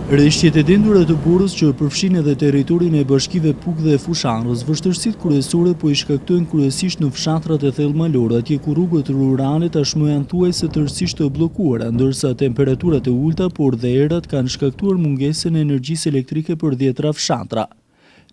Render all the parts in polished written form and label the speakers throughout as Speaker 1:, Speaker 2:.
Speaker 1: Rreshtjet e dendura të Burrës që përfshin edhe territorin e bashkive Puk dhe Fusharës, vështirësitë kryesore po i shkaktojnë kryesisht në fshatrat e thellë malore, atje ku rrugët rurale tashmë janë thuajse tërësisht të bllokuara, ndërsa temperaturat e ulta por dhe erat kanë shkaktuar mungesën e energjisë elektrike për 10 fshatra.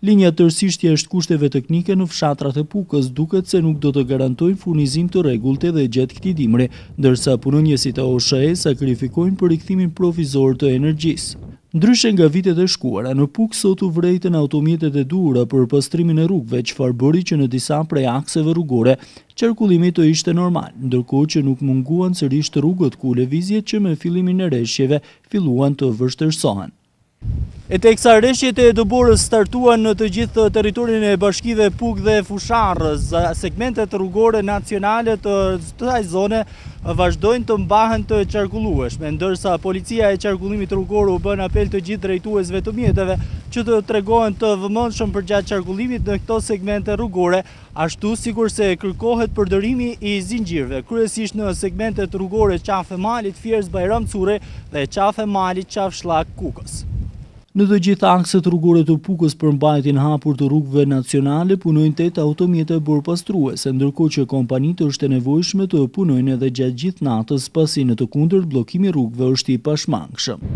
Speaker 1: Linja tërësisht jashtë kushteve teknike në fshatrat e Pukës duket se nuk do të garantojnë furnizim të rregullt edhe gjatë këtij dimri, ndërsa punonjësit e OSHE sakrifikojnë për rikthimin provizor të energjisë. Ndryshe nga vitet e shkuara, në Puk sot u vrejtën automjetet e duhura për pastrimin e rrugëve, çfarë bëri që në disa prej akseve rrugore qarkullimi të ishte normal, ndërkohë që nuk munguan sërish rrugët ku lëvizjet që me fillimin e rreshjeve filluan të vështirësohen. E teksa rreshjet e Dëborës startuan në të gjithë territorin e bashkive Puk dhe Fusharës, segmentet rrugore nacionale të kësaj zone vazhdojnë të mbahen të qarkullueshme, ndërsa policia e qarkullimit rrugor u bën apel të gjithë drejtuesve të mjeteve që të tregohen të vëmendshëm përgjatë qarkullimit në këto segmente rrugore, ashtu sikurse kërkohet përdorimi i zinxhirëve, kryesisht në segmentet rrugore Qafe Malit, Fierz Bajram Curri dhe Qafe Malit, Qafshllak Kukës. Në të gjitha akset rrugore të Pukës për mbajtjen hapur të rrugëve nacionale punojnë 8 automjete borpastruese, ndërkohë që kompanitë është e nevojshme të punojnë edhe gjatë gjithë natës pasi në të kundërt bllokimi i rrugëve është i pashmangshëm.